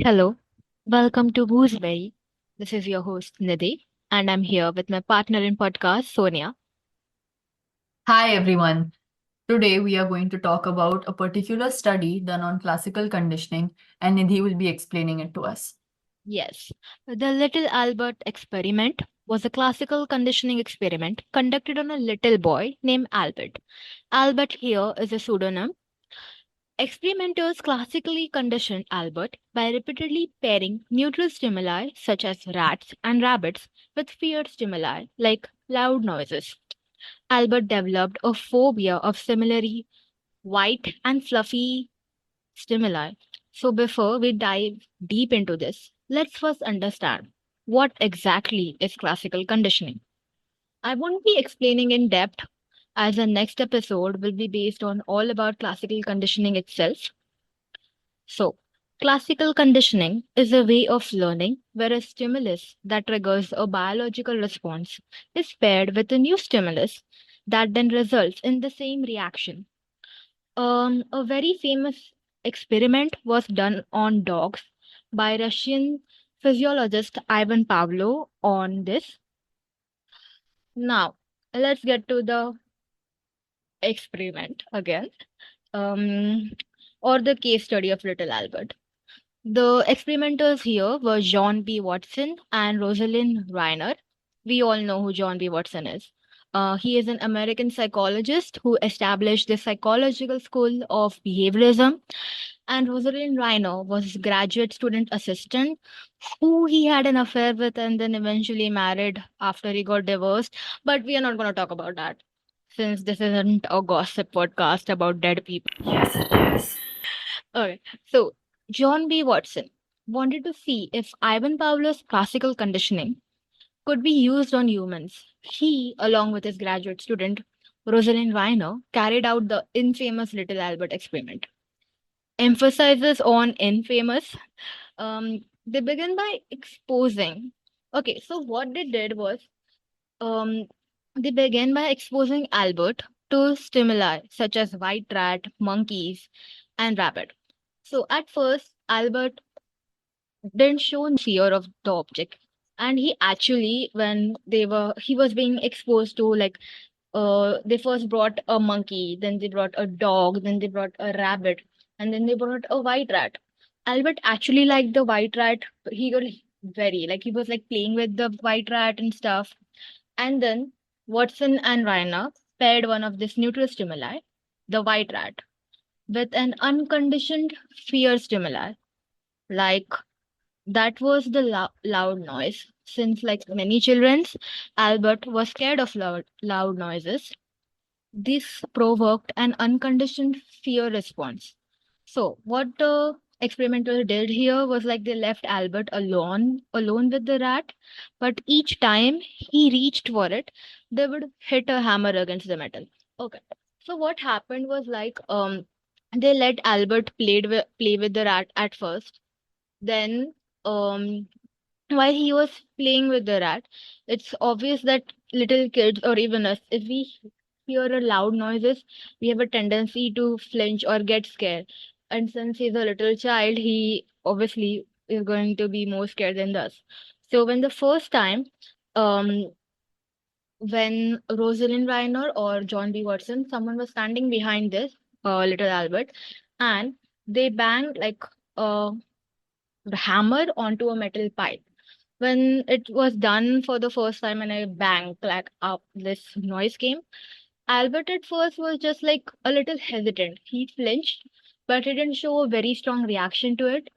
Hello, welcome to Gooseberry. This is your host Nidhi, and I'm here with my partner in podcast, Sonia. Hi everyone. Today we are going to talk about a particular study done on classical conditioning, and Nidhi will be explaining it to us. Yes, the Little Albert experiment was a classical conditioning experiment conducted on a little boy named Albert. Albert here is a pseudonym. Experimenters classically conditioned Albert by repeatedly pairing neutral stimuli such as rats and rabbits with feared stimuli like loud noises. Albert developed a phobia of similarly white and fluffy stimuli. So, before we dive deep into this, let's first understand what exactly is classical conditioning. I won't be explaining in depth, as the next episode will be based on all about classical conditioning itself. So, classical conditioning is a way of learning where a stimulus that triggers a biological response is paired with a new stimulus that then results in the same reaction. A very famous experiment was done on dogs by Russian physiologist Ivan Pavlov on this. Now, let's get to the experiment again, um, or the case study of little Albert. The experimenters here were John B. Watson and Rosalind Rayner. We all know who John B. Watson is. He is an American psychologist who established the psychological school of behaviorism, and Rosalind Rayner was his graduate student assistant who he had an affair with and then eventually married after he got divorced. But we are not going to talk about that since this isn't a gossip podcast about dead people. Yes, it is. Okay, so John B. Watson wanted to see if Ivan Pavlov's classical conditioning could be used on humans. He, along with his graduate student, Rosalind Reiner, carried out the infamous Little Albert experiment. Emphasizes on infamous. They begin by exposing. Okay, so what they did was um, they began by exposing Albert to stimuli such as white rat, monkeys, and rabbit. So at first, Albert didn't show fear of the object. And he actually, when he was being exposed to like, they first brought a monkey, then they brought a dog, then they brought a rabbit, and then they brought a white rat. Albert actually liked the white rat. He got very, like, he was like playing with the white rat and stuff. And then Watson and Reiner paired one of this neutral stimuli, the white rat, with an unconditioned fear stimuli, like that was the loud noise. Since, like many childrens, Albert was scared of loud noises. This provoked an unconditioned fear response. So, what the experimenters did here was like they left Albert alone with the rat, but each time he reached for it, they would hit a hammer against the metal. Okay. So what happened was like they let Albert play with the rat at first. Then um while he was playing with the rat, it's obvious that little kids or even us, if we hear a loud noises, we have a tendency to flinch or get scared. And since he's a little child, he obviously is going to be more scared than us. So when the first time, um, when Rosalind Reiner or John B. Watson, someone was standing behind this little Albert, and they banged like a hammer onto a metal pipe. When it was done for the first time and I bang like up this noise came, Albert at first was just like a little hesitant. He flinched, but he didn't show a very strong reaction to it.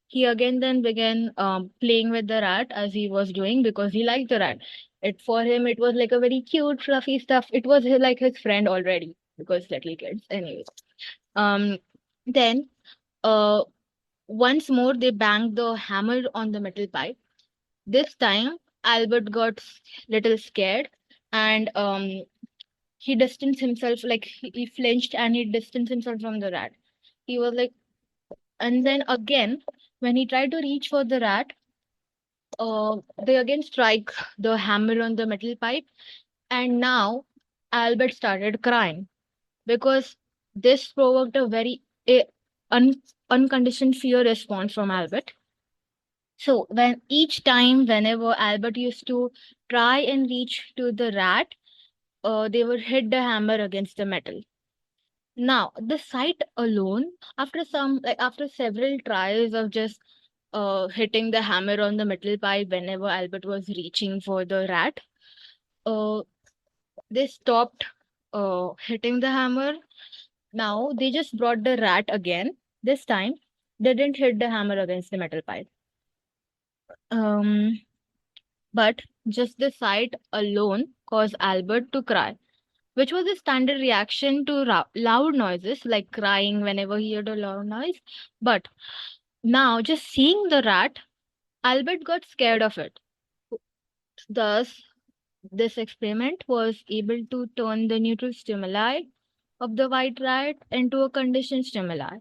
He again then began playing with the rat as he was doing because he liked the rat. It for him it was like a very cute fluffy stuff. It was like his friend already because little kids anyways. um then uh once more they banged the hammer on the metal pipe. This time, Albert got little scared and he distanced himself, like he flinched and he distanced himself from the rat. He was like, and then again, when he tried to reach for the rat, they again strike the hammer on the metal pipe. And now Albert started crying because this provoked a very unconditioned fear response from Albert. So when each time, whenever Albert used to try and reach to the rat, they would hit the hammer against the metal. Now, the sight alone, after several tries of just hitting the hammer on the metal pipe whenever Albert was reaching for the rat, uh, they stopped hitting the hammer. Now they just brought the rat again. This time, they didn't hit the hammer against the metal pipe. Um, but just the sight alone caused Albert to cry, which was a standard reaction to loud noises, like crying whenever he heard a loud noise. But now, just seeing the rat, Albert got scared of it. Thus, this experiment was able to turn the neutral stimuli of the white rat into a conditioned stimuli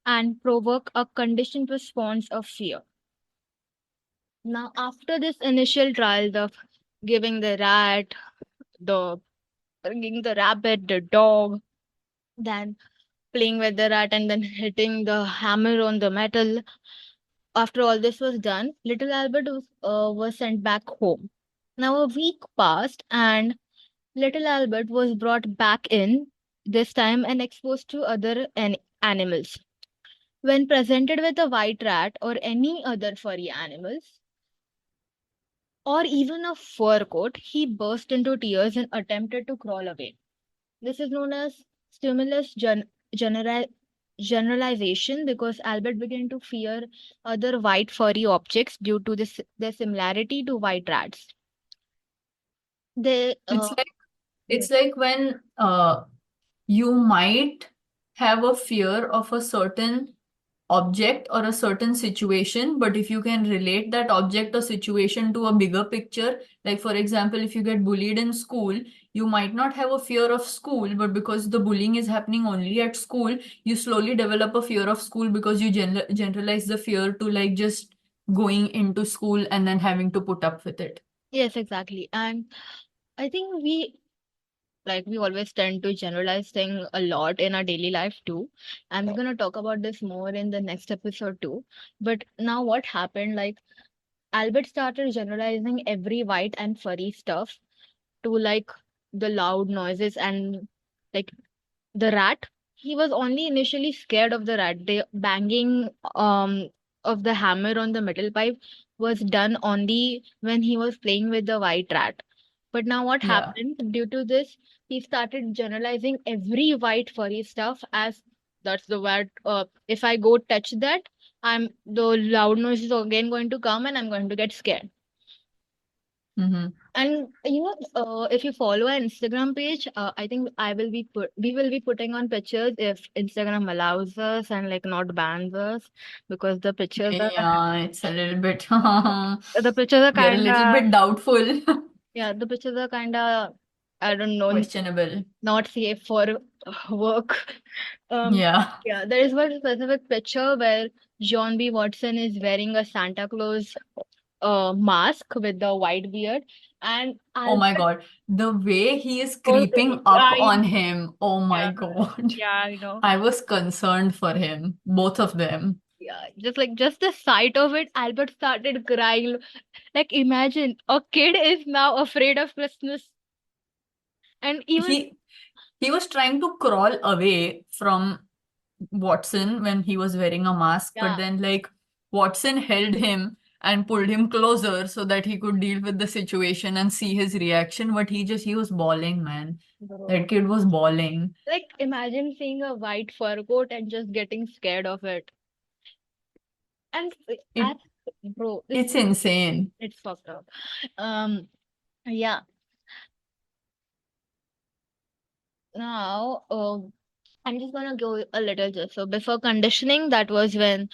and provoke a conditioned response of fear. Now, after this initial trials of giving the rat, the bringing the rabbit, the dog, then playing with the rat, and then hitting the hammer on the metal, after all this was done, little Albert was sent back home. Now, a week passed, and little Albert was brought back in, this time and exposed to other animals. When presented with a white rat or any other furry animals, or even a fur coat, he burst into tears and attempted to crawl away. This is known as stimulus general generalization because Albert began to fear other white furry objects due to their similarity to white rats. They It's like Yes. it's like when you might have a fear of a certain object or a certain situation, but if you can relate that object or situation to a bigger picture, like for example, if you get bullied in school, you might not have a fear of school, but because the bullying is happening only at school, you slowly develop a fear of school because you generalize the fear to like just going into school and then having to put up with it. Yes, exactly. And I think we always tend to generalize things a lot in our daily life too. I'm going to talk about this more in the next episode too. But now what happened, like Albert started generalizing every white and furry stuff to like the loud noises and like the rat. He was only initially scared of the rat. The banging of the hammer on the metal pipe was done only when he was playing with the white rat. But now what Yeah. happened due to this, he started generalizing every white furry stuff as that's the word. If I go touch that, the loud noise is again going to come and I'm going to get scared. Mm-hmm. And if you follow our Instagram page, I think we will be putting on pictures if Instagram allows us and like not bans us because Yeah, it's a little bit the pictures are we are a kind little of bit doubtful. yeah, the pictures are kind of, I don't know, Questionable. not safe for work. Um, Yeah. yeah, there is one specific picture where John B. Watson is wearing a Santa Claus mask with the white beard, and Oh my Albert God. The way he is goes, creeping up I on him. Oh my yeah, God. yeah, you know. I was concerned for him, both of them. Yeah, just the sight of it, Albert started crying. Like imagine a kid is now afraid of Christmas, and even He he was trying to crawl away from Watson when he was wearing a mask, but yeah, then like Watson held him and pulled him closer so that he could deal with the situation and see his reaction. But he was bawling, man. bro. That kid was bawling. Like imagine seeing a white fur coat and just getting scared of it. And It as bro, it's insane. it's fucked up. Um, yeah. Now, I'm just gonna go a little just so before conditioning, that was when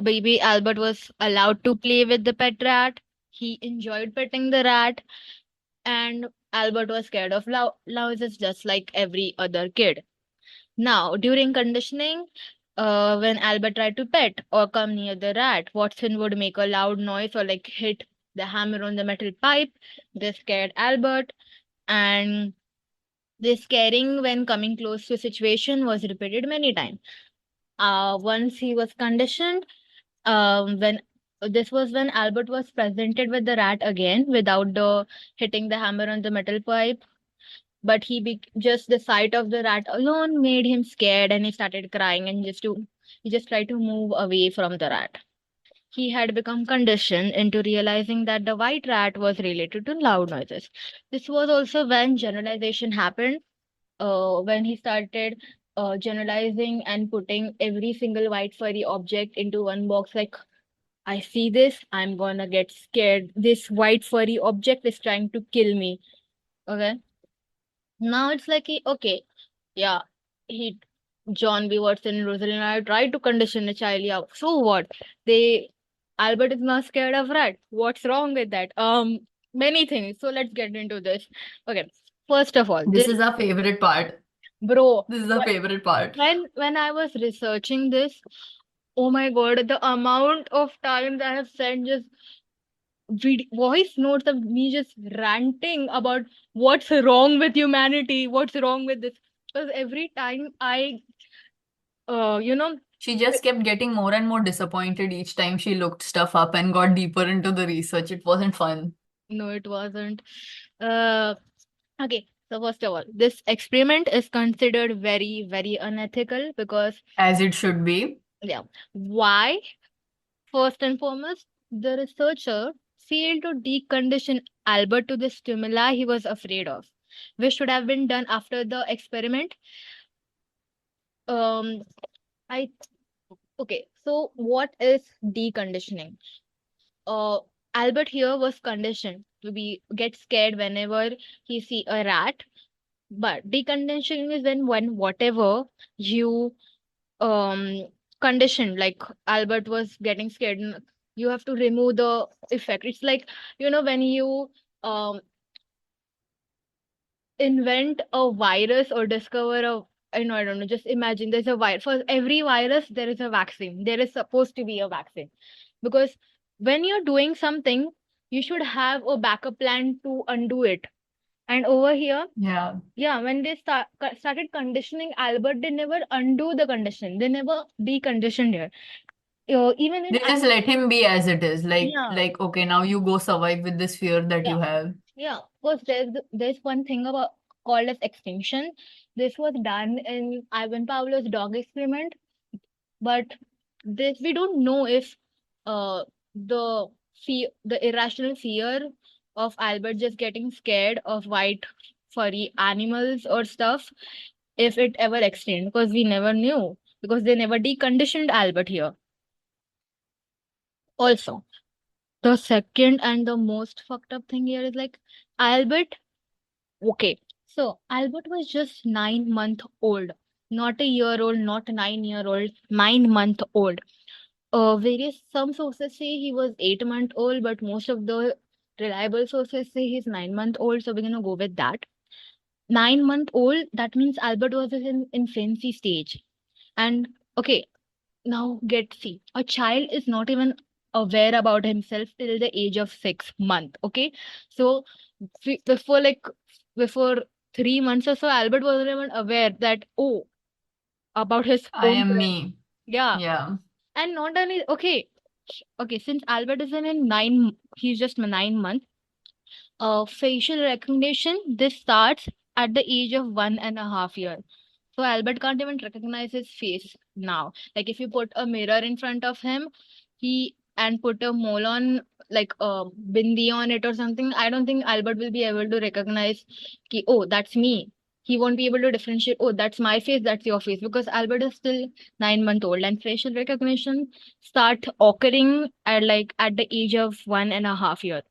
baby Albert was allowed to play with the pet rat. He enjoyed petting the rat, and Albert was scared of louses just like every other kid. Now, during conditioning, when Albert tried to pet or come near the rat, Watson would make a loud noise or like hit the hammer on the metal pipe. This scared Albert, and this scaring when coming close to a situation was repeated many times. Once he was conditioned, when This was when Albert was presented with the rat again without the hitting the hammer on the metal pipe. But just the sight of the rat alone made him scared, and he started crying and he just tried to move away from the rat. He had become conditioned into realizing that the white rat was related to loud noises. This was also when generalization happened, when he started generalizing and putting every single white furry object into one box. Like, I see this, I'm gonna get scared. This white furry object is trying to kill me. Okay. Now it's like, okay, yeah, he, John B. Watson and Rosalie Rayner tried to condition a child. Yeah, so what? They, Albert is not scared of rat. What's wrong with that? Many things. So let's get into this. Okay, first of all, This this, is our favorite part. bro, This is our favorite part. when I was researching this, oh my god, the amount of times I have sent just voice notes of me just ranting about what's wrong with humanity, what's wrong with this. Because every time I, you know, She just kept getting more and more disappointed each time she looked stuff up and got deeper into the research. It wasn't fun. no, it wasn't. Uh, okay. So first of all, this experiment is considered very, very unethical because, As it should be. yeah, why? First and foremost, the researcher failed to decondition Albert to the stimuli he was afraid of, which should have been done after the experiment. Um, I Okay. So what is deconditioning? Uh, Albert here was conditioned to be get scared whenever he see a rat. But deconditioning is when whatever you um conditioned, like Albert was getting scared, and you have to remove the effect. It's like, when you um invent a virus or discover I don't know, just imagine there's a virus. For every virus, there is a vaccine. There is supposed to be a vaccine. Because when you're doing something, you should have a backup plan to undo it. And over here, Yeah. yeah, when they started conditioning Albert, they never undo the condition. They never deconditioned here. Even in They just let him be as it is. yeah, Like, okay, now you go survive with this fear that yeah. you have. Yeah, because there's one thing about called as extinction. This was done in Ivan Pavlov's dog experiment, but this we don't know if the the irrational fear of Albert just getting scared of white furry animals or stuff, if it ever extended, because we never knew, because they never deconditioned Albert here. Also, the second and the most fucked up thing here is like Albert. Okay. So Albert was just 9 month old, not a year old, not a 9 year old, 9 month old. Various some sources say he was 8 month old, but most of the reliable sources say he's 9 month old. So we're gonna go with that. 9 month old, that means Albert was in infancy stage. And okay, now get see, a child is not even aware about himself till the age of 6 month. Okay, so before before 3 months or so, Albert wasn't even aware that, oh, about his I own am breath. me. Yeah, Yeah. and not only okay, since Albert is he's just 9 months. Facial recognition, this starts at the age of 1.5 years. So Albert can't even recognize his face now. Like if you put a mirror in front of him, he and put a mole on, like a bindi on it or something, I don't think Albert will be able to recognize ki, oh, that's me. He won't be able to differentiate, oh, that's my face, that's your face, because Albert is still 9 month old, and facial recognition start occurring at the age of 1.5 years.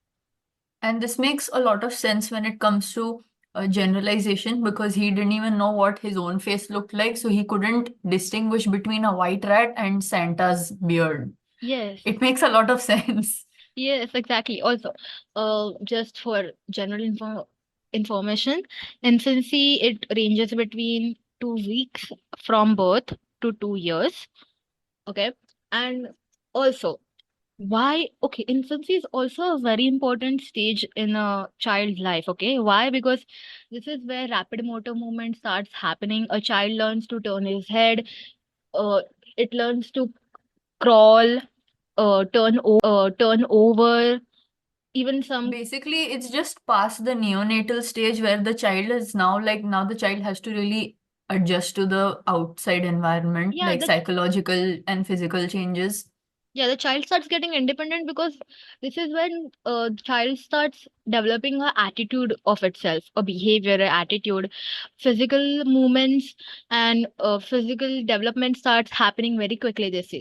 And this makes a lot of sense when it comes to generalization because he didn't even know what his own face looked like, so he couldn't distinguish between a white rat and Santa's beard. Yes. It makes a lot of sense. Yes, exactly. Also, just for general information, infancy, it ranges between 2 weeks from birth to 2 years. Okay. And also, why? Okay, infancy is also a very important stage in a child's life. Okay. Why? Because this is where rapid motor movement starts happening. A child learns to turn his head, it learns to crawl, turn over, even some. Basically, it's just past the neonatal stage where the child is now like now the child has to really adjust to the outside environment, Yeah, like psychological and physical changes. yeah, the child starts getting independent because this is when the child starts developing a attitude of itself, a behavior, a attitude, physical movements, and physical development starts happening very quickly this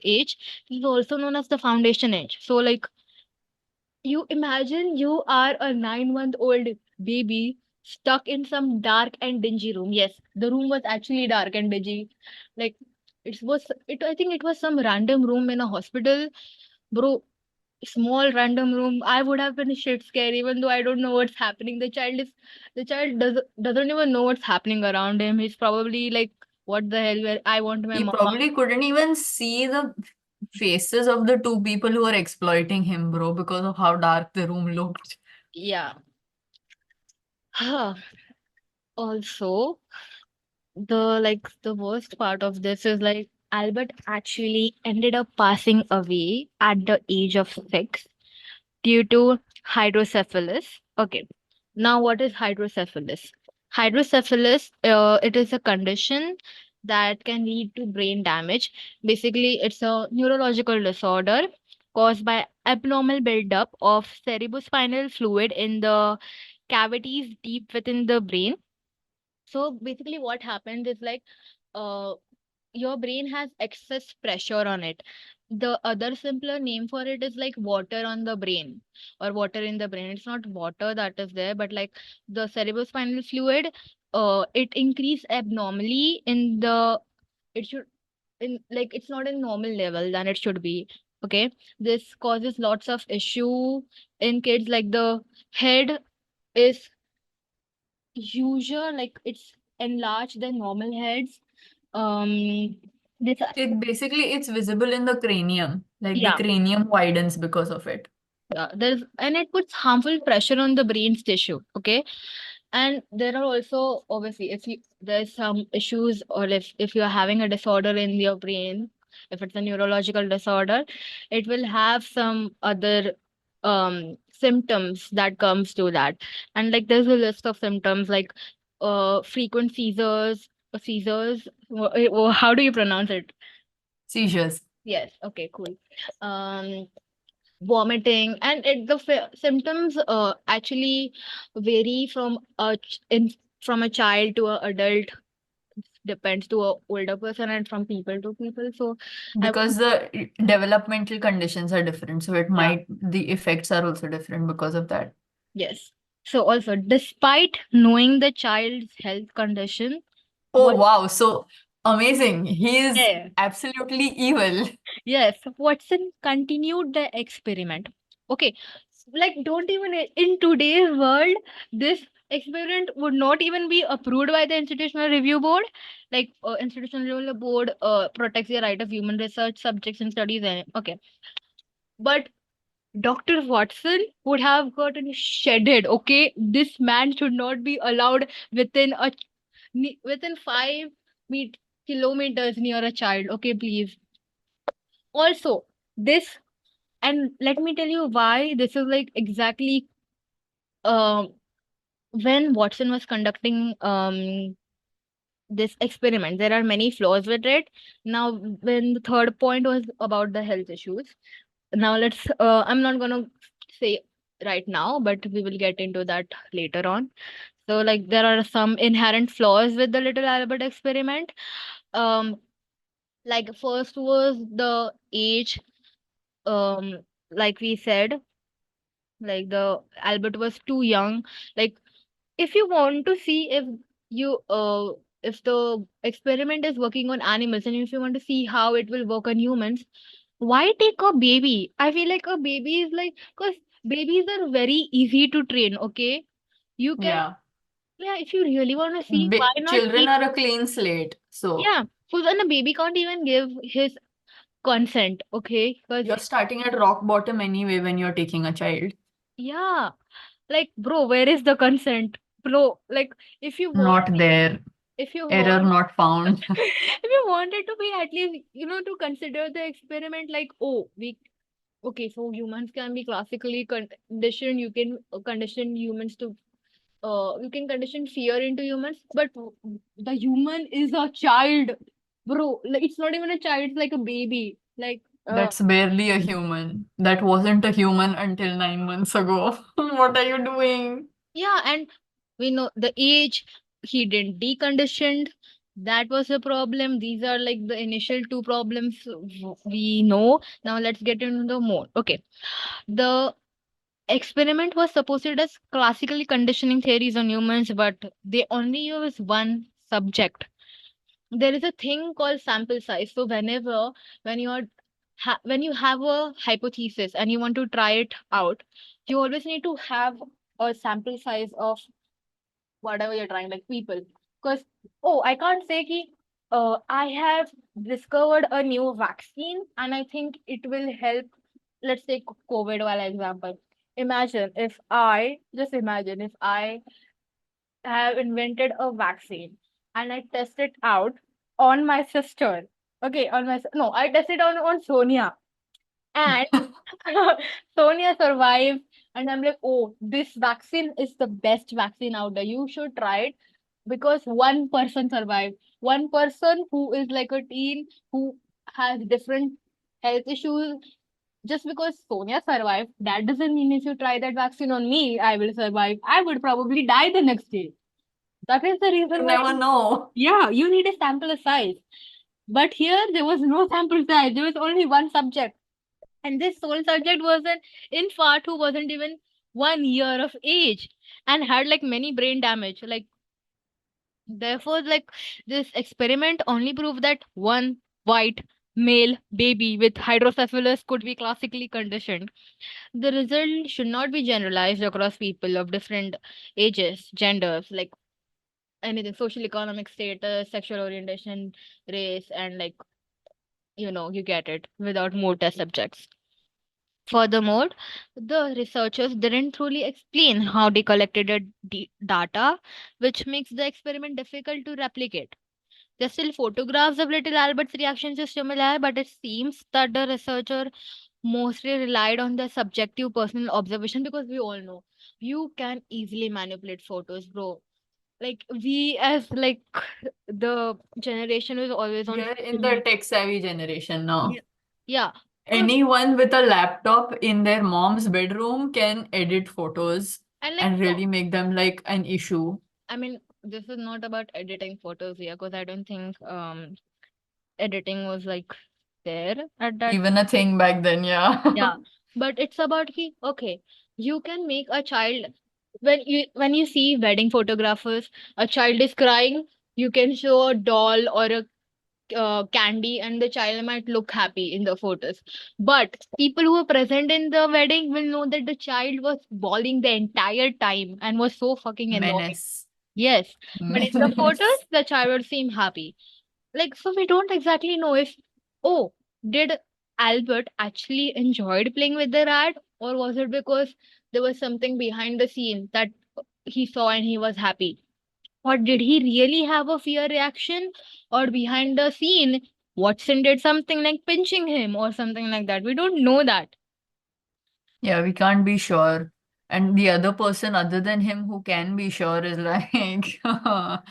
age. This is also known as the foundation age. So like, you imagine you are a 9-month-old baby stuck in some dark and dingy room. Yes, the room was actually dark and dingy. Like, I think it was some random room in a hospital. Bro, small random room. I would have been shit scared even though I don't know what's happening. The child doesn't even know what's happening around him. He's probably like, what the hell, where I want my He mama. probably couldn't even see the faces of the two people who were exploiting him, bro, because of how dark the room looked. Yeah. Also, the worst part of this is like Albert actually ended up passing away at the age of 6 due to hydrocephalus. Okay, now what is hydrocephalus? Hydrocephalus, it is a condition that can lead to brain damage. Basically, it's a neurological disorder caused by abnormal buildup of cerebrospinal fluid in the cavities deep within the brain. So basically, what happens is like, uh, your brain has excess pressure on it. The other simpler name for it is like water on the brain or water in the brain. It's not water that is there, but like the cerebrospinal fluid, it increase abnormally in the, it should, in like, it's not in normal level than it should be. Okay, this causes lots of issue in kids. Like the head is usual, like it's enlarged than normal heads. This It's visible in the cranium, like the Yeah, cranium widens because of it. there's, and it puts harmful pressure on the brain's tissue. Okay, and there are also, obviously, if you there's some issues, or if you're having a disorder in your brain, if it's a neurological disorder, it will have some other symptoms that comes to that. And like, there's a list of symptoms like frequent seizures. How do you pronounce it? Seizures. Yes, okay, cool. um Vomiting, and the symptoms actually vary from from a child to a adult, depends to a older person, and from people to people. So I Because the developmental conditions are different, so it yeah, might the effects are also different because of that. yes. So also, despite knowing the child's health condition, Oh what wow, so amazing. He is yeah, absolutely evil. yes, Watson continued the experiment. Okay, like, don't even, in today's world, this experiment would not even be approved by the Institutional Review Board. Like, Institutional Review Board protects the right of human research subjects and studies. And okay, but Dr. Watson would have gotten shedded. Okay, this man should not be allowed within 5 kilometers near a child. Okay, please. Also, this, and let me tell you why this is like exactly, um when Watson was conducting this experiment, there are many flaws with it. Now, when the third point was about the health issues, now let's I'm not gonna say right now, but we will get into that later on. So like, there are some inherent flaws with the little Albert experiment. um like, first was the age. um like we said, like, the Albert was too young. Like, if you want to see you if the experiment is working on animals, and if you want to see how it will work on humans, why take a baby? I feel like a baby is like, because babies are very easy to train. Okay, you can, Yeah. yeah, if you really want to see, why not Children take, are a clean slate, so yeah, because then a baby can't even give his consent. Okay, because, you're starting at rock bottom anyway when you're taking a child. yeah, like, bro, where is the consent, bro? Like, if you want, Not there. if you Error want, not found. if you wanted to be at least, to consider the experiment like, oh, okay, so humans can be classically conditioned. You can condition humans to, you can condition fear into humans, but the human is a child, bro. Like, it's not even a child; it's like a baby. Like, That's barely a human. That wasn't a human until 9 months ago. What are you doing? yeah, and we know the age he didn't deconditioned. That was a problem. These are like the initial two problems we know. Now let's get into the more. Okay, the experiment was supposed as classically conditioning theories on humans, but they only use one subject. There is a thing called sample size. So whenever when you're when you have a hypothesis and you want to try it out, you always need to have a sample size of whatever you're trying, like people. Because I can't say ki, I have discovered a new vaccine and I think it will help. Let's take COVID while example. Imagine if I have invented a vaccine and I test it out on my sister. Okay, no, I tested on Sonia, and Sonia survived. And I'm like, oh, this vaccine is the best vaccine out there. You should try it because one person survived. One person who is like a teen who has different health issues. Just because Sonia survived, that doesn't mean if you try that vaccine on me, I will survive. I would probably die the next day. That is the You reason why. never know. Yeah, you need a sample size. But here there was no sample size. There was only one subject. And this sole subject was an infant who wasn't even 1 year of age and had like many brain damage. Like, therefore, like, this experiment only proved that one white male baby with hydrocephalus could be classically conditioned. The result should not be generalized across people of different ages, genders, like anything, social economic status, sexual orientation, race, and like, you get it, without more test subjects. Furthermore, the researchers didn't truly explain how they collected the data, which makes the experiment difficult to replicate. There's still photographs of little Albert's reaction to stimuli, but it seems that the researcher mostly relied on the subjective personal observation, because we all know you can easily manipulate photos, bro. Like, we as like the generation was always We on are in social the media. tech savvy generation Yeah. now. Yeah. Because Anyone with a laptop in their mom's bedroom can edit photos and like and no, really make them like an issue. I mean, this is not about editing photos here, because I don't think editing was like there at that. Even a thing back then, yeah. Yeah. But it's about okay, you can make a child, when you see wedding photographers, a child is crying, you can show a doll or a candy and the child might look happy in the photos. But people who were present in the wedding will know that the child was bawling the entire time and was so fucking annoying. Menace. Yes. But in the photos, Menace. the child would seem happy. Like, so we don't exactly know if, oh, did Albert actually enjoyed playing with the rat, or was it because there was something behind the scene that he saw and he was happy? Or did he really have a fear reaction? Or behind the scene, Watson did something like pinching him or something like that. We don't know that. Yeah, we can't be sure. And the other person other than him who can be sure is like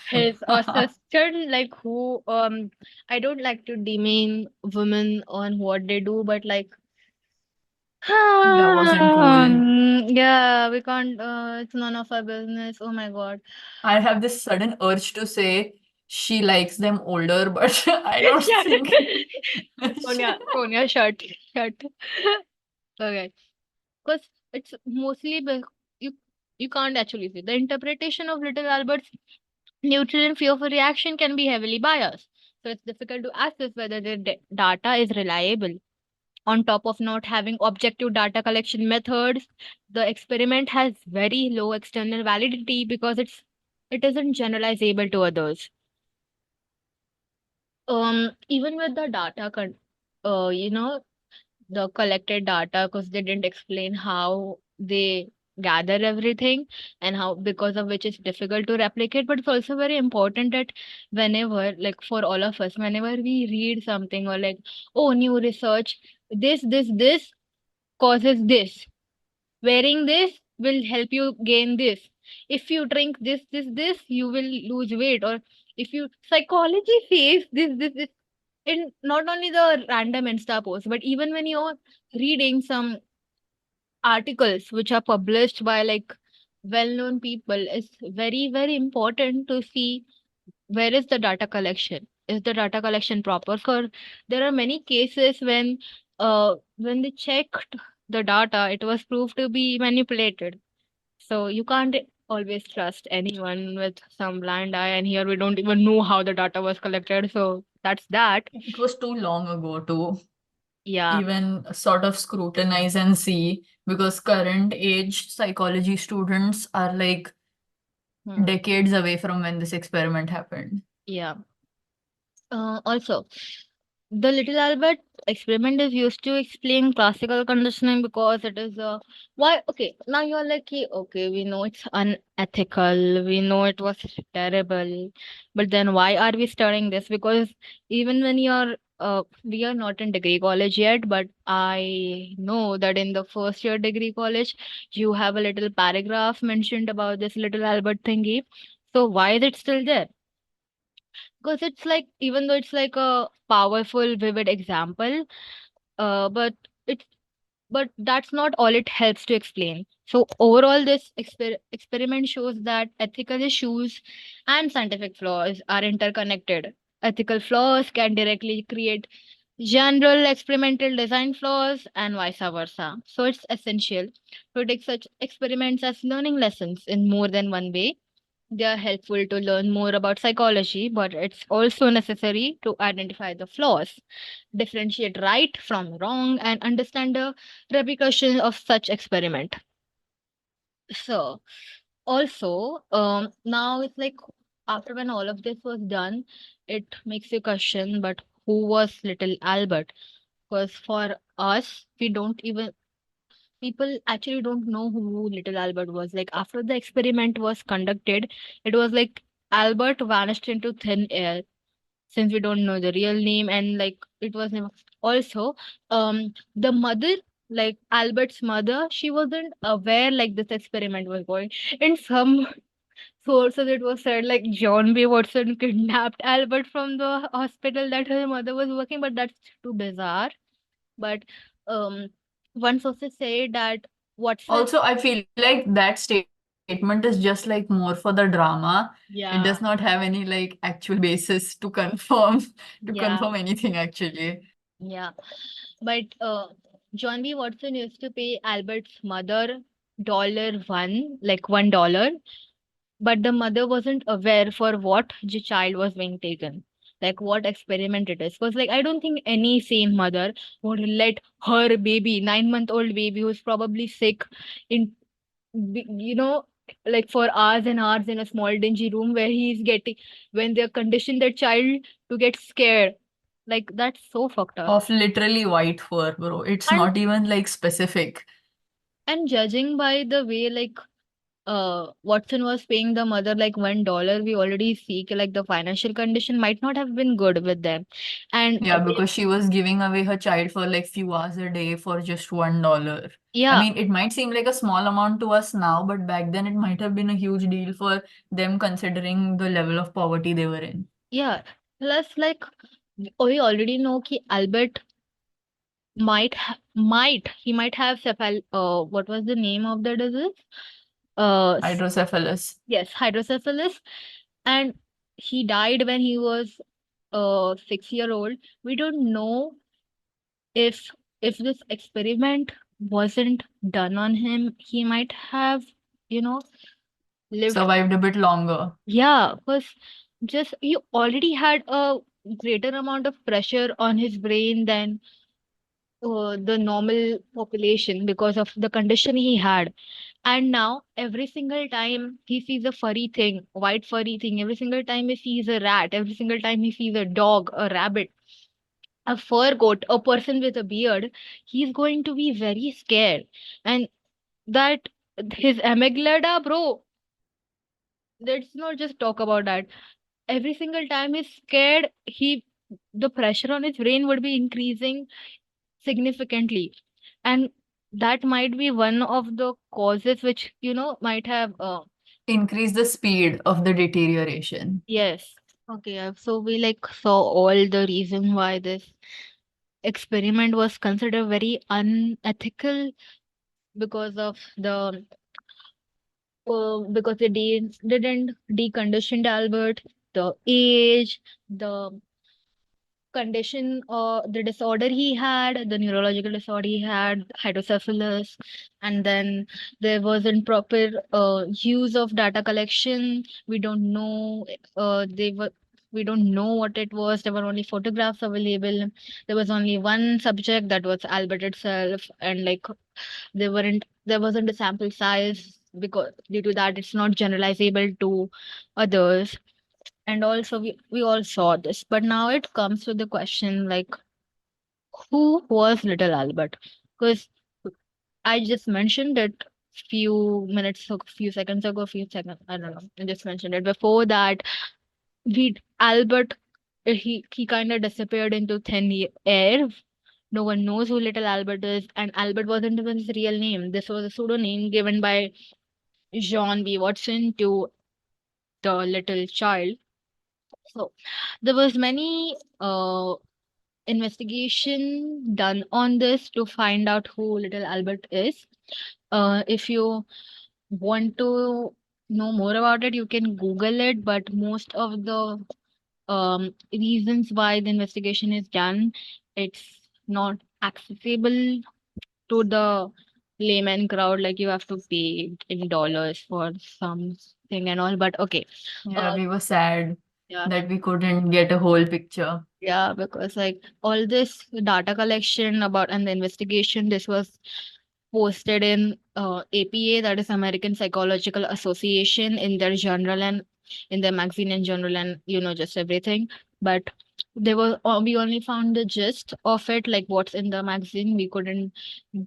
His assistant, like, who, I don't like to demean women on what they do, but like, that wasn't cool. yeah, we can't, it's none of our business. Oh my God. I have this sudden urge to say she likes them older, but I don't Shut. think Sonia, shut, shut. Okay. Because it's mostly you you can't actually see the interpretation of little Albert's neutral and fearful reaction can be heavily biased. So it's difficult to assess whether the data is reliable. On top of not having objective data collection methods, the experiment has very low external validity because it isn't generalizable to others. Even with the data uh you know the collected data, because they didn't explain how they gather everything, and how because of which it's difficult to replicate. But it's also very important that whenever, like for all of us, whenever we read something or like, oh, new research, this causes this, wearing this will help you gain this, if you drink this you will lose weight, or if you psychology says this, in not only the random Insta post, but even when you're reading some articles which are published by like well-known people, it's very important to see where is the data collection. Is the data collection proper? For there are many cases when they checked the data, it was proved to be manipulated. So you can't always trust anyone with some blind eye. And here we don't even know how the data was collected. So that's that. It was too long ago to Yeah. even sort of scrutinize and see, because current age psychology students are like Hmm. decades away from when this experiment happened. Yeah. Also, the Little Albert experiment is used to explain classical conditioning because it is why. Okay, now you're like, okay, we know it's unethical, we know it was terrible, but then why are we studying this? Because even when you're we are not in degree college yet, but I know that in the first year degree college, you have a little paragraph mentioned about this Little Albert thingy. So why is it still there? Because it's like, even though it's like a powerful vivid example, but it's but that's not all it helps to explain. So overall this experiment shows that ethical issues and scientific flaws are interconnected. Ethical flaws can directly create general experimental design flaws and vice versa. So it's essential to take such experiments as learning lessons in more than one way. They are helpful to learn more about psychology, but it's also necessary to identify the flaws, differentiate right from wrong, and understand the repercussions of such experiment. So, also, now it's like after when all of this was done, it makes you question, but who was little Albert? Because for us, we don't even people actually don't know who little Albert was. Like after the experiment was conducted, it was like Albert vanished into thin air since we don't know the real name, and like it was never also the mother, like Albert's mother, she wasn't aware like this experiment was going. In some sources it was said like John B. Watson kidnapped Albert from the hospital that her mother was working, but that's too bizarre. But um, one sources say that Watson, Also, I feel like that statement is just like more for the drama. It does not yeah, have any like actual basis to confirm to confirm yeah, anything actually. yeah. But John B. Watson used to pay Albert's mother $1, like $1, but the mother wasn't aware for what the child was being taken, like what experiment it is. Because like I don't think any sane mother would let her baby, 9-month-old baby who's probably sick, in like for hours and hours in a small dingy room where he's getting, when they're conditioned that child to get scared. Like that's so fucked up. Of literally white fur, bro. It's And not even like specific. judging by the way like Watson was paying the mother like $1, we already see like the financial condition might not have been good with them. And Yeah, because she was giving away her child for like few hours a day for just $1. I yeah, mean, it might seem like a small amount to us now, but back then it might have been a huge deal for them considering the level of poverty they were in. yeah. Plus, like we already know ki Albert he might have what was the name of the disease? S- Hydrocephalus. yes, hydrocephalus, and he died when he was 6 year old. We don't know if this experiment wasn't done on him, he might have, you know, lived. Survived a bit longer. Yeah, because just he already had a greater amount of pressure on his brain than the normal population because of the condition he had. And now every single time he sees a furry thing, white furry thing, every single time he sees a rat, every single time he sees a dog, a rabbit, a fur coat, a person with a beard, he's going to be very scared. And that his amygdala, bro. Let's not just talk about that. Every single time he's scared, the pressure on his brain would be increasing significantly, and that might be one of the causes which might have Increase the speed of the deterioration. yes. Okay, so we like saw all the reason why this experiment was considered very unethical because of the because they didn't decondition Albert, the age, the condition or the disorder he had, the neurological disorder he had, hydrocephalus, and then there wasn't proper use of data collection. We don't know they were. We don't know what it was. There were only photographs available. There was only one subject, that was Albert itself, and like there wasn't a sample size, because due to that it's not generalizable to others. And also we all saw this, but now it comes to the question, like, who was little Albert? Because I just mentioned it few seconds ago, I don't know, I just mentioned it. Before that, we Albert, he kind of disappeared into air. No one knows who little Albert is, and Albert wasn't even his real name. This was a pseudonym given by John B. Watson to the little child. So there was many investigation done on this to find out who little Albert is. If you want to know more about it, you can Google it, but most of the reasons why the investigation is done, it's not accessible to the layman crowd. Like, you have to pay in dollars for something and all. But okay, Yeah, uh, we were sad yeah. that we couldn't get a whole picture. Yeah, because like all this data collection about and the investigation, this was posted in APA, that is American Psychological Association, in their journal and in their magazine and journal, and just everything. But we only found the gist of it, like what's in the magazine. We couldn't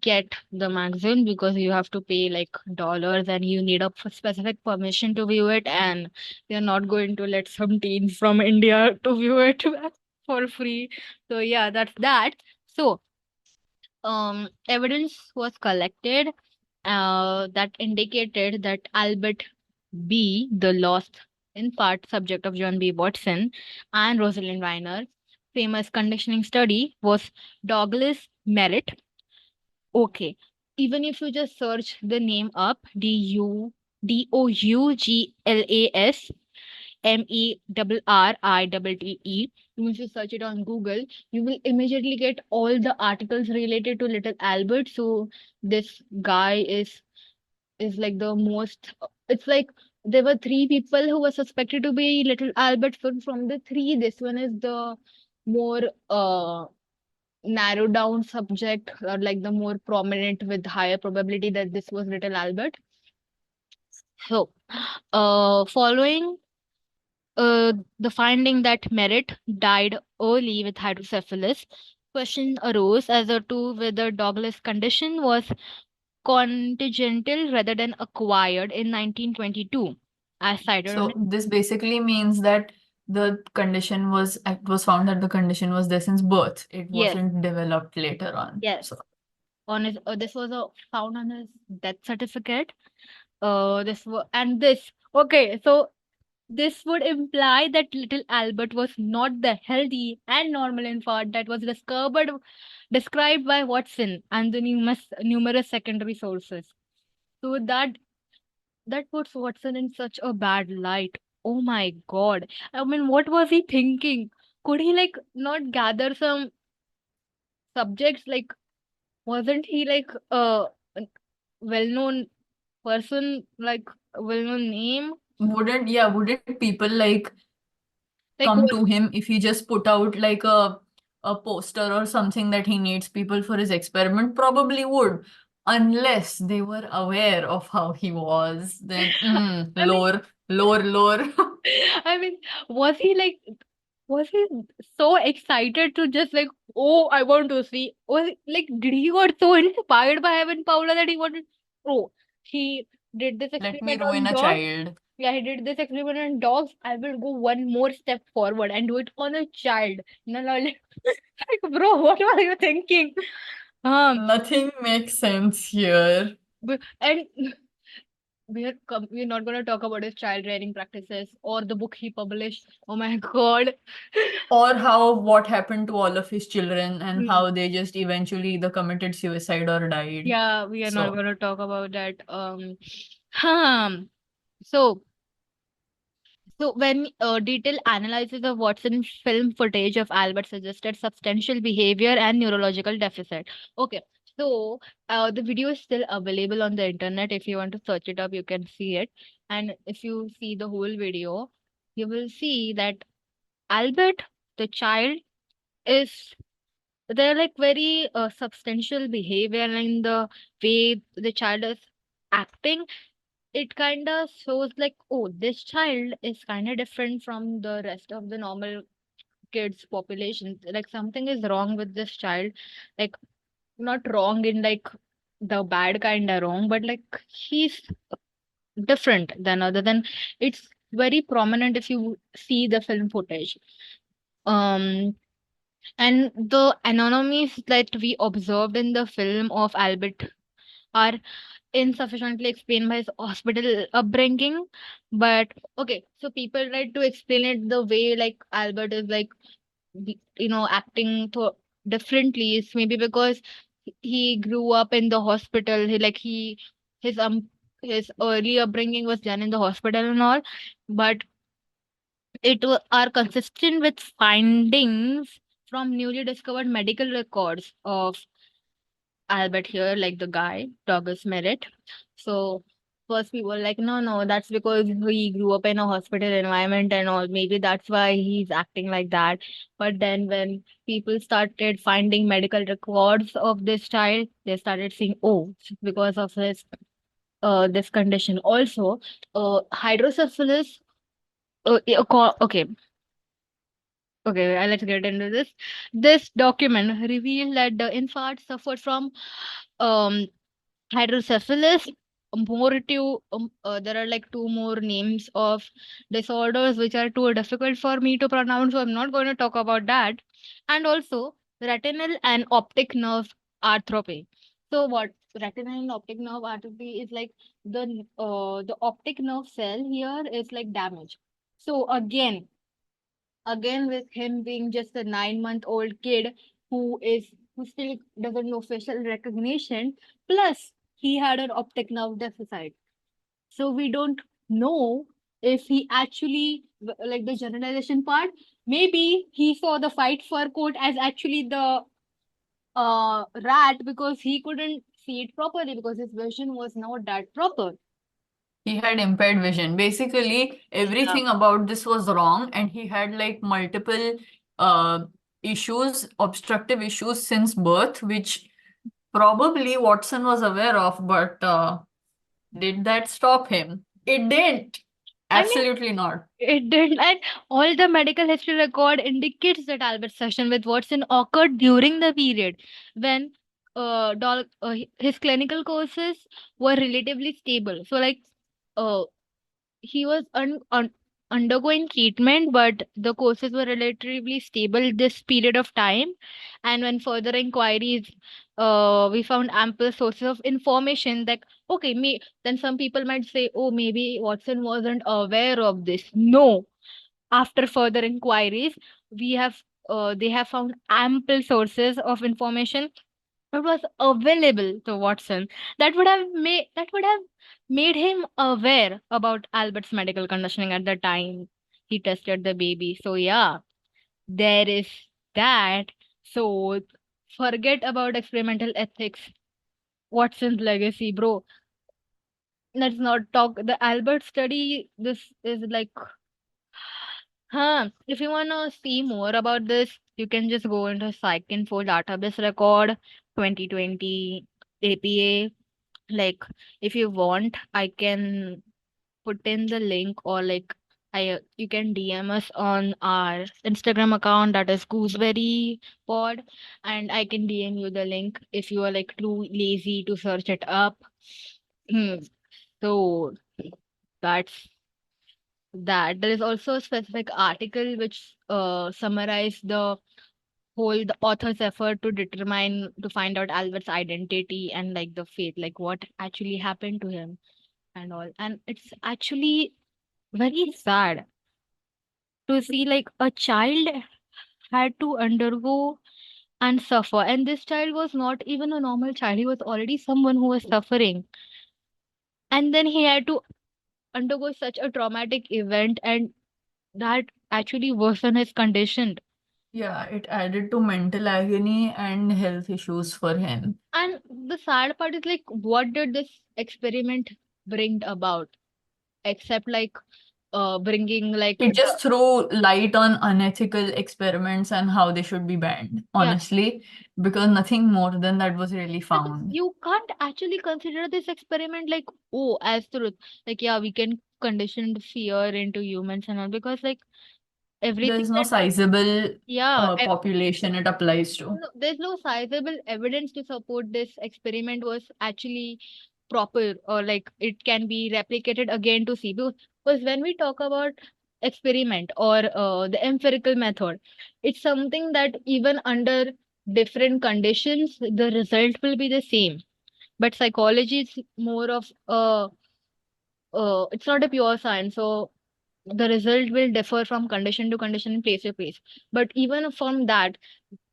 get the magazine because you have to pay like dollars, and you need a specific permission to view it, and they're not going to let some teens from India to view it for free. So yeah, that's that. So evidence was collected that indicated that Albert B, the lost in part subject of John B. Watson and Rosalind Rayner famous conditioning study, was Douglas Merritt. Okay. Even if you just search the name up, Douglas Merritt, if you search it on Google, you will immediately get all the articles related to little Albert. So this guy is like the most. It's like there were three people who were suspected to be little Albert. So from the three, this one is the more narrowed down subject, or like the more prominent with higher probability that this was little Albert. So, following the finding that Merritt died early with hydrocephalus, question arose as to whether Douglas' condition was congenital rather than acquired in 1922, as cited on So it. this basically means that it was found that the condition was there since birth. It Yes, wasn't developed later on. yes. So On his, this was found on his death certificate. This was and this. Okay, so this would imply that little Albert was not the healthy and normal infant that was described by Watson and the numerous secondary sources. So that puts Watson in such a bad light. Oh my God. I mean, what was he thinking? Could he like not gather some subjects? Like, wasn't he like a well-known person, like a well-known name? wouldn't people like Like, come to him if he just put out like a poster or something that he needs people for his experiment? Probably would, unless they were aware of how he was. Then I mean, lore. I mean, was he like, was he so excited to just like, oh, I want to see? Was like, did he got so inspired by Evan Paula that he wanted? Oh. he did this Let me experiment ruin on a dogs. child. Yeah, he did this experiment on dogs. I will go one more step forward and do it on a child. No, no, like, bro, what were you thinking? Um, Nothing makes sense here. and we're not going to talk about his child rearing practices or the book he published. Oh my God. Or how what happened to all of his children and Hmm. how they just eventually either committed suicide or died. Yeah, we are not So going to talk about that. So So, when detailed analysis of Watson film footage of Albert suggested substantial behavior and neurological deficit. Okay, so the video is still available on the internet. If you want to search it up, you can see it. And if you see the whole video, you will see that Albert, the child, is they're like very substantial behavior in the way the child is acting. It kind of shows like, oh, this child is kind of different from the rest of the normal kids population. Like something is wrong with this child. Like not wrong in like the bad kind of wrong, but like he's different than other than it's very prominent if you see the film footage. Um and the anomalies that we observed in the film of Albert are insufficiently explained by his hospital upbringing. But okay, so people try to explain it the way like Albert is like acting differently is maybe because he grew up in the hospital. His his early upbringing was done in the hospital and all, but are consistent with findings from newly discovered medical records of Albert here, like the guy, Douglas Merritt. So first people were like, no, no, that's because he grew up in a hospital environment and all. Maybe that's why he's acting like that. But then when people started finding medical records of this child, they started saying, oh, it's because of his this condition. Also, hydrocephalus. Okay, okay, let's get into this. This document revealed that the infant suffered from um hydrocephalus. There are like two more names of disorders which are too difficult for me to pronounce, so I'm not going to talk about that. And also retinal and optic nerve atrophy. So what retinal and optic nerve atrophy is like the optic nerve cell here is like damaged. So again with him being just a 9-month-old kid who still doesn't know facial recognition, plus he had an optic nerve deficit, so we don't know if he actually like the generalization part, maybe he saw the fight fur coat as actually the rat because he couldn't see it properly because his vision was not that proper. he had impaired vision. Basically, Yeah. everything about this was wrong, and he had like multiple uh issues, obstructive issues since birth, which probably Watson was aware of, but did that stop him? It didn't. I mean, Absolutely not. it did, and all the medical history record indicates that Albert's session with Watson occurred during the period when his clinical courses were relatively stable. So, like, uh, he was undergoing treatment, but the courses were relatively stable this period of time. And when further inquiries, we found ample sources of information that okay, then some people might say, oh, maybe Watson wasn't aware of this. No, after further inquiries, we have they have found ample sources of information it was available to Watson that would have made him aware about Albert's medical conditioning at the time he tested the baby. So yeah, there is that. So forget about experimental ethics. Watson's legacy, bro. Let's not talk the Albert study. This is like if you wanna see more about this, you can just go into PsycInfo database record 2020 APA. Like, if you want, I can put in the link or like I you can DM us on our Instagram account that is Gooseberry Pod, and I can DM you the link if you are like too lazy to search it up. Hmm. So that's that. There is also a specific article which summarized the author's effort to determine to find out Albert's identity and like the fate, like what actually happened to him and all. And it's actually very sad to see like a child had to undergo and suffer. And this child was not even a normal child. He was already someone who was suffering. And then he had to undergo such a traumatic event, and that actually worsened his condition. Yeah, it added to mental agony and health issues for him. And the sad part is like, what did this experiment bring about? Except like bringing like It just threw light on unethical experiments and how they should be banned, yeah, honestly, because nothing more than that was really because found. you can't actually consider this experiment like, oh, as truth. Like, yeah, we can condition the fear into humans and all, because like everything There's no that was, sizable yeah, population it applies to. there's no sizable evidence to support this experiment was actually proper, or like it can be replicated again to see. Because when we talk about experiment or the empirical method, it's something that even under different conditions the result will be the same. But psychology is more of it's not a pure science, so the result will differ from condition to condition and place to place. But even from that,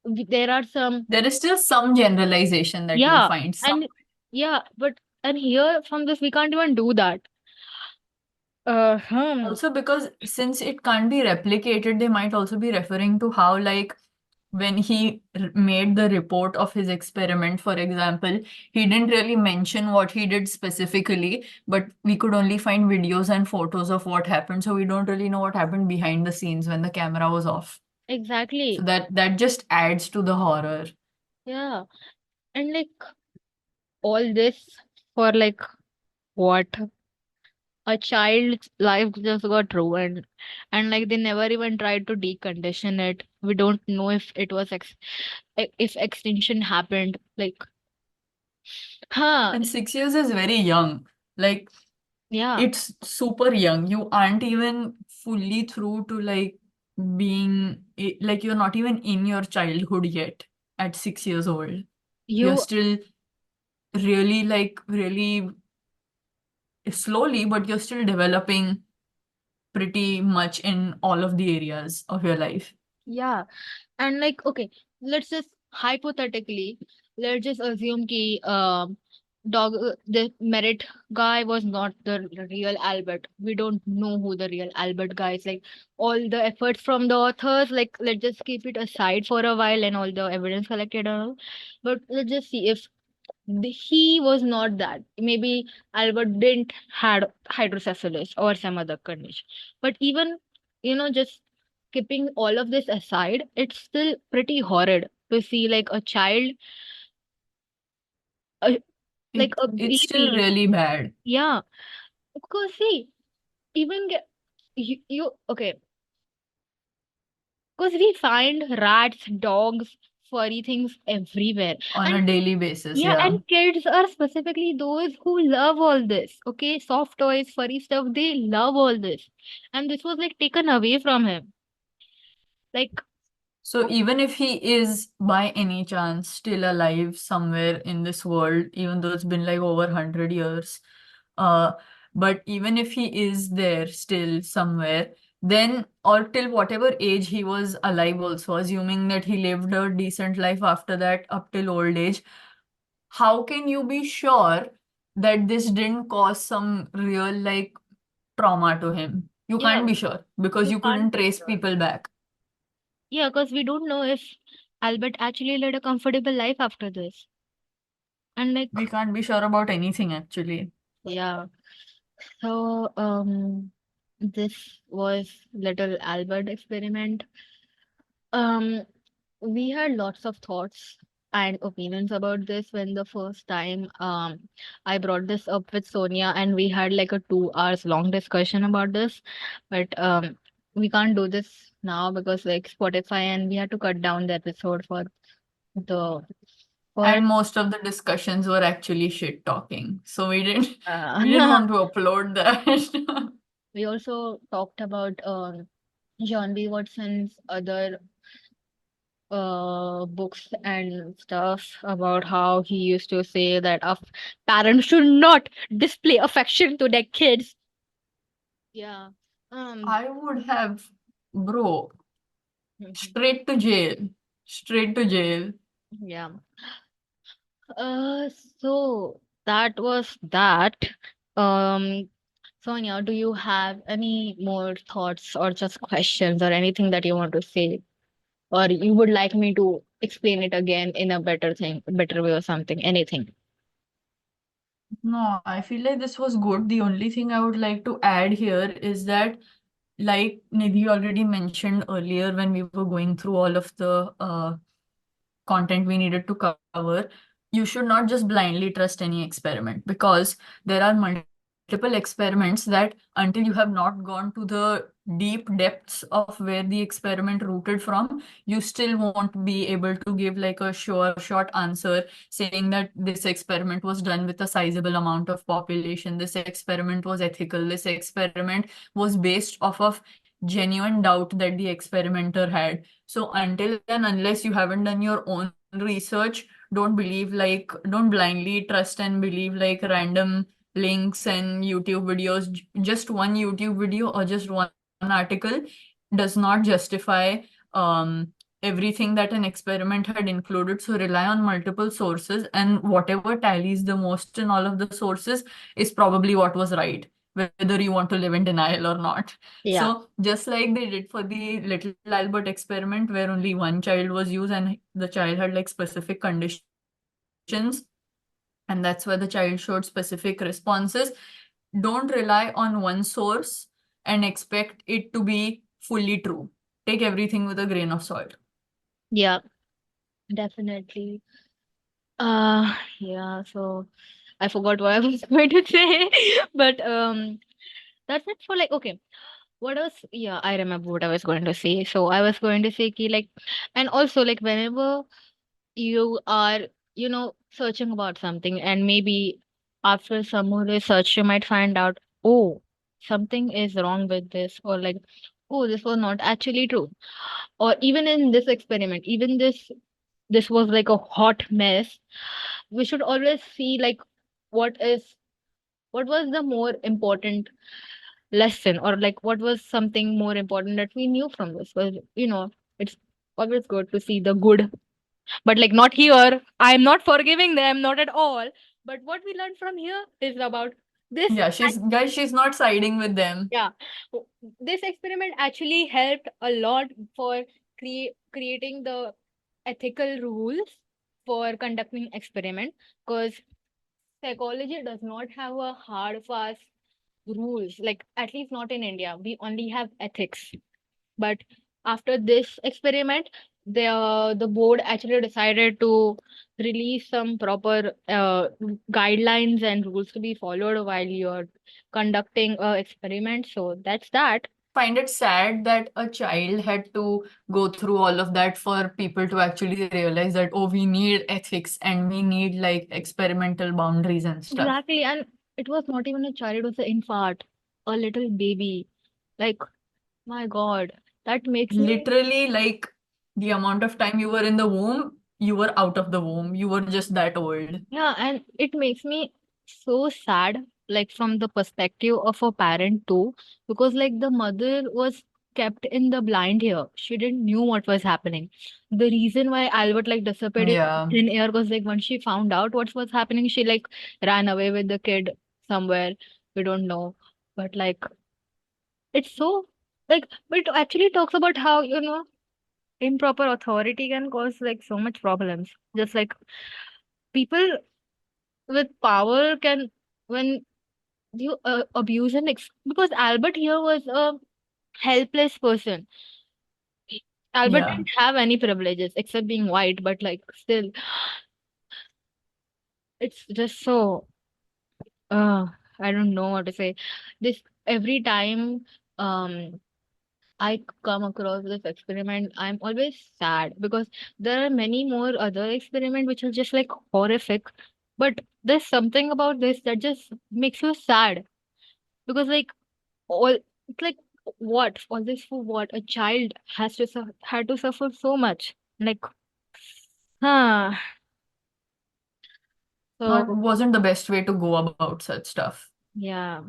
there are some, There is still some generalization that you'll yeah, find. Some. and yeah, but and here from this we can't even do that. Hmm. Also, because since it can't be replicated, they might also be referring to how, like, when he made the report of his experiment, for example, he didn't really mention what he did specifically, but we could only find videos and photos of what happened. So we don't really know what happened behind the scenes when the camera was off. So Exactly. that just adds to the horror. Yeah. And like all this for like what? A child's life just got ruined. And like they never even tried to decondition it. We don't know if it was if extinction happened. Like, huh. And 6 years is very young. Like, Yeah. it's super young. You aren't even fully through to like being like you're not even in your childhood yet at 6 years old. You're You still really like really slowly, but you're still developing pretty much in all of the areas of your life. yeah. And like, okay, let's just hypothetically, let's just assume ki the merit guy was not the real Albert. We don't know who the real Albert guy is. Like all the efforts from the authors, like let's just keep it aside for a while and all the evidence collected and all. But let's just see if he was not that. Maybe Albert didn't had hydrocephalus or some other condition. But even, just keeping all of this aside, it's still pretty horrid to see like a child, a, like a It's still baby. really bad. Yeah, because see, even you okay, because we find rats, dogs, furry things everywhere, On and a daily basis, yeah, yeah. and kids are specifically those who love all this. Okay, soft toys, furry stuff, they love all this. And this was like taken away from him. Like, So even if he is by any chance still alive somewhere in this world, even though it's been like over 100 years, uh, but even if he is there still somewhere, then or till whatever age he was alive also, assuming that he lived a decent life after that up till old age, how can you be sure that this didn't cause some real like trauma to him? You yeah, can't be sure because you you can't couldn't be trace sure. people back. Yeah, because we don't know if Albert actually led a comfortable life after this. And like, We can't be sure about anything actually. yeah. So, this was little Albert experiment. Um, we had lots of thoughts and opinions about this when the first time I brought this up with Sonia, and we had like a 2 hours long discussion about this. But we can't do this now because like Spotify, and we had to cut down the episode for the for And most of the discussions were actually shit talking. So we didn't uh, want to upload that. we also talked about John B. Watson's other books and stuff about how he used to say that parents should not display affection to their kids. Yeah. Um. I would have, bro, Mhm. straight to jail. Straight to jail. Yeah. Uh. So that was that. Um. Sonia, do you have any more thoughts or just questions or anything that you want to say, or you would like me to explain it again in a better way or something? Anything? No, I feel like this was good. The only thing I would like to add here is that, like Nidhi already mentioned earlier when we were going through all of the content we needed to cover, you should not just blindly trust any experiment, because there are multiple experiments that until you have not gone to the deep depths of where the experiment rooted from, you still won't be able to give like a sure short answer saying that this experiment was done with a sizable amount of population, this experiment was ethical, this experiment was based off of genuine doubt that the experimenter had. So until and unless you haven't done your own research, don't blindly trust and believe like random links and YouTube videos. Just one YouTube video or just one article does not justify everything that an experiment had included. So rely on multiple sources, and whatever tallies the most in all of the sources is probably what was right, whether you want to live in denial or not. Yeah. So just like they did for the little Albert experiment, where only one child was used and the child had like specific conditions, and that's where the child showed specific responses. Don't rely on one source and expect it to be fully true. Take everything with a grain of salt. Yeah. Definitely. Yeah. So I forgot what I was going to say, but that's it for like okay. What else? Yeah, I remember what I was going to say. So I was going to say ki like, and also like whenever you are, searching about something, and maybe after some more research, you might find out, oh, something is wrong with this, or like, oh, this was not actually true. Or even in this experiment, even this was like a hot mess. We should always see like what is what was the more important lesson, or like what was something more important that we knew from this. Because it's always good to see the good, but like not here. I'm not forgiving them, not at all. But what we learned from here is about this. Yeah, she's not siding with them. Yeah, this experiment actually helped a lot for creating the ethical rules for conducting experiment, because psychology does not have a hard fast rules, like at least not in India. We only have ethics. But after this experiment, the board actually decided to release some proper guidelines and rules to be followed while you're conducting a experiment. So that's that. Find it sad that a child had to go through all of that for people to actually realize that, oh, we need ethics and we need like experimental boundaries and stuff. Exactly. And it was not even a child, it was an infant, a little baby. Like, my God, that makes me. Literally, like the amount of time you were in the womb, you were out of the womb. You were just that old. Yeah, and it makes me so sad, like from the perspective of a parent too, because like the mother was kept in the blind here. She didn't knew what was happening. The reason why Albert like disappeared in Yeah. thin air was like when she found out what was happening, she like ran away with the kid somewhere. We don't know. But like it's so like but it actually talks about how, improper authority can cause like so much problems. Just like people with power can, when you abuse and because Albert here was a helpless person. Albert Yeah. didn't have any privileges except being white, but like still, it's just so uh I don't know what to say. This every time um I come across this experiment, I'm always sad because there are many more other experiments which are just like horrific. But there's something about this that just makes you sad because like all it's like what all this for what a child has to had to suffer so much like huh. Not So wasn't the best way to go about such stuff. yeah.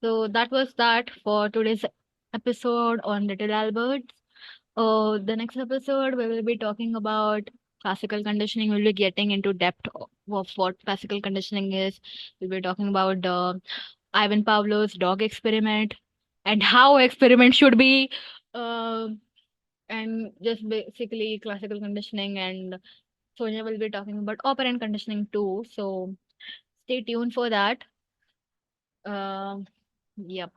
So that was that for today's episode on Little Albert. The next episode we will be talking about classical conditioning. We'll be getting into depth of what classical conditioning is. We'll be talking about the Ivan Pavlov's dog experiment and how experiment should be, um and just basically classical conditioning. And Sonia will be talking about operant conditioning too. So stay tuned for that. Um, yep.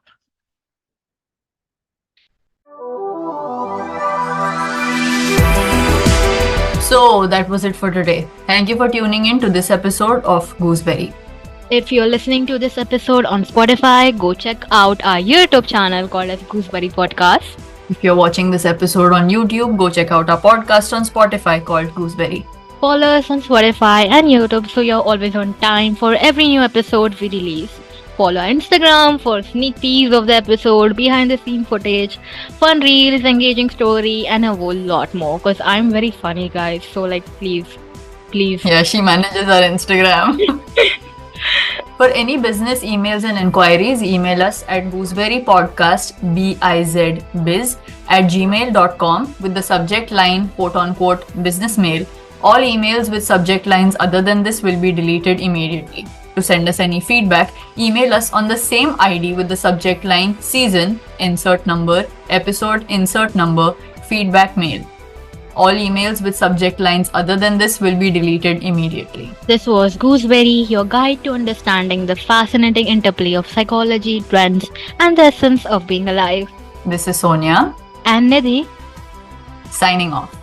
So that was it for today. Thank you for tuning in to this episode of Gooseberry. If you're listening to this episode on Spotify, go check out our YouTube channel called as Gooseberry Podcast. If you're watching this episode on YouTube, go check out our podcast on Spotify called Gooseberry. Follow us on Spotify and YouTube so you're always on time for every new episode we release. Follow our Instagram for sneak peeks of the episode, behind the scene footage, fun reels, engaging story, and a whole lot more. Because I'm very funny, guys. So, like, please. Yeah, she manages our Instagram. For any business emails and inquiries, email us at gooseberrypodcast, biz, at gmail.com with the subject line, quote unquote, business mail. All emails with subject lines other than this will be deleted immediately. To send us any feedback, email us on the same ID with the subject line, season, insert number, episode, insert number, feedback mail. All emails with subject lines other than this will be deleted immediately. This was Gooseberry, your guide to understanding the fascinating interplay of psychology, trends, and the essence of being alive. This is Sonia. And Nidhi. Signing off.